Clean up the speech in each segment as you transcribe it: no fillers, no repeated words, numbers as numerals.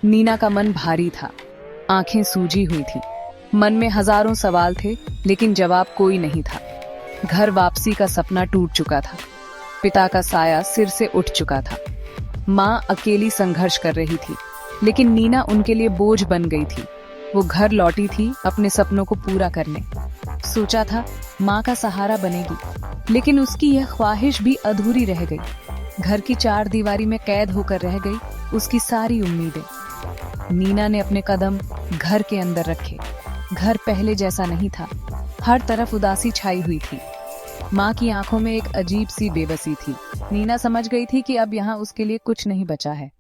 नीना का मन भारी था, आंखें सूजी हुई थी। मन में हजारों सवाल थे, लेकिन जवाब कोई नहीं था। घर वापसी का सपना टूट चुका था। पिता का साया सिर से उठ चुका था। माँ अकेली संघर्ष कर रही थी, लेकिन नीना उनके लिए बोझ बन गई थी। वो घर लौटी थी अपने सपनों को पूरा करने। सोचा था माँ का सहारा बनेगी, लेकिन उसकी यह ख्वाहिश भी अधूरी रह गई। घर की चार दीवारी में कैद होकर रह गई उसकी सारी उम्मीदें। नीना ने अपने कदम घर के अंदर रखे। घर पहले जैसा नहीं था। हर तरफ उदासी छाई हुई थी। माँ की आंखों में एक अजीब सी बेबसी थी। नीना समझ गई थी कि अब यहाँ उसके लिए कुछ नहीं बचा है।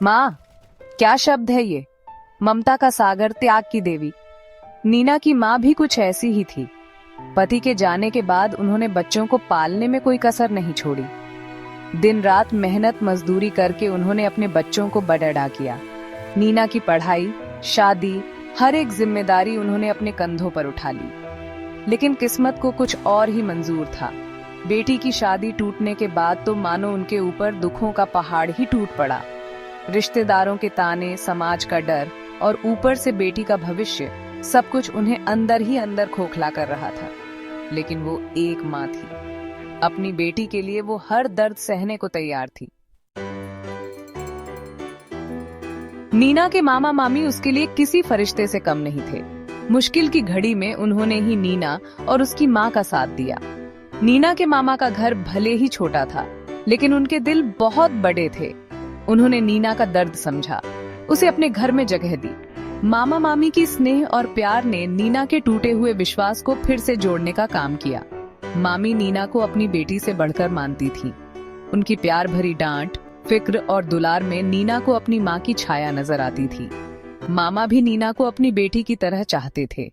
माँ, क्या शब्द है ये? ममता का सागर, त्याग की देवी। नीना की माँ भी कुछ ऐसी ही थी। पति के जाने के बाद उन्होंने बच्चों को पालने में कोई कसर नहीं छोड़ी। दिन रात मेहनत मजदूरी करके उन्होंने अपने बच्चों को बड़ा किया। नीना की पढ़ाई, शादी, हर एक जिम्मेदारी उन्होंने अपने कंधों पर उठा ली। लेकिन किस्मत को कुछ और ही मंजूर था। बेटी की शादी टूटने के बाद तो मानो उनके ऊपर दुखों का पहाड़ ही टूट पड़ा। रिश्तेदारों के ताने, समाज का डर और ऊपर से बेटी का भविष्य, सब कुछ उन्हें अंदर ही अंदर खोखला कर रहा था। लेकिन वो एक माँ थी। अपनी बेटी के लिए वो हर दर्द सहने को तैयार थी। नीना के मामा मामी उसके लिए किसी फरिश्ते से कम नहीं थे। मुश्किल की घड़ी में उन्होंने ही नीना और उसकी माँ का साथ दिया। नीना के मामा का घर भले ही छोटा था, लेकिन उनके दिल बहुत बड़े थे। उन्होंने नीना का दर्द समझा, उसे अपने घर में जगह दी। मामा मामी की स्नेह और प्यार ने नीना के टूटे हुए विश्वास को फिर से जोड़ने का काम किया। मामी नीना को अपनी बेटी से बढ़कर मानती थी। उनकी प्यार भरी डांट, फिक्र और दुलार में नीना को अपनी माँ की छाया नजर आती थी। मामा भी नीना को अपनी बेटी की तरह चाहते थे।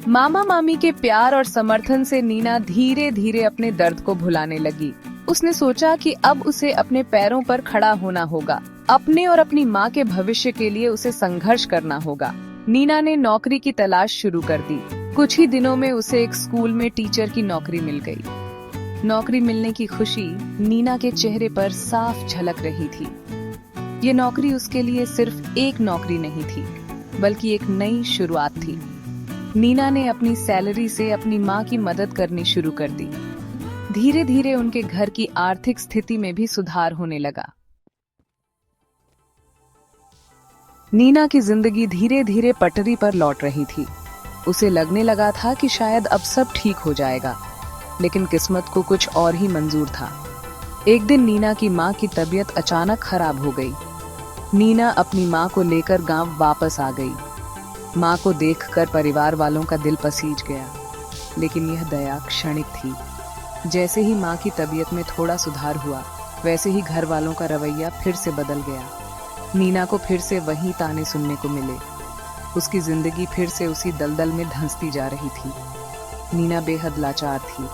मामा मामी के प्यार और समर्थन से नीना धीरे धीरे अपने दर्द को भुलाने लगी। उसने सोचा कि अब उसे अपने पैरों पर खड़ा होना होगा। अपने और अपनी माँ के भविष्य के लिए उसे संघर्ष करना होगा। नीना ने नौकरी की तलाश शुरू कर दी। कुछ ही दिनों में उसे एक स्कूल में टीचर की नौकरी मिल गई। नौकरी मिलने की खुशी नीना के चेहरे पर साफ झलक रही थी। ये नौकरी उसके लिए सिर्फ एक नौकरी नहीं थी, बल्कि एक नई शुरुआत थी। नीना ने अपनी सैलरी से अपनी माँ की मदद करनी शुरू कर दी। धीरे धीरे उनके घर की आर्थिक स्थिति में भी सुधार होने लगा। नीना की जिंदगी धीरे धीरे पटरी पर लौट रही थी। उसे लगने लगा था कि शायद अब सब ठीक हो जाएगा, लेकिन किस्मत को कुछ और ही मंजूर था। एक दिन नीना की माँ की तबीयत अचानक खराब हो गई। नीना अपनी माँ को लेकर गांव वापस आ गई। माँ को देखकर परिवार वालों का दिल पसीज गया, लेकिन यह दया क्षणिक थी। जैसे ही माँ की तबीयत में थोड़ा सुधार हुआ, वैसे ही घर वालों का रवैया फिर से बदल गया। नीना को फिर से वही ताने सुनने को मिले। उसकी जिंदगी फिर से उसी दलदल में धंसती जा रही थी। नीना बेहद लाचार थी।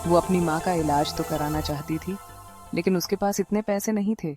वो अपनी माँ का इलाज तो कराना चाहती थी, लेकिन उसके पास इतने पैसे नहीं थे।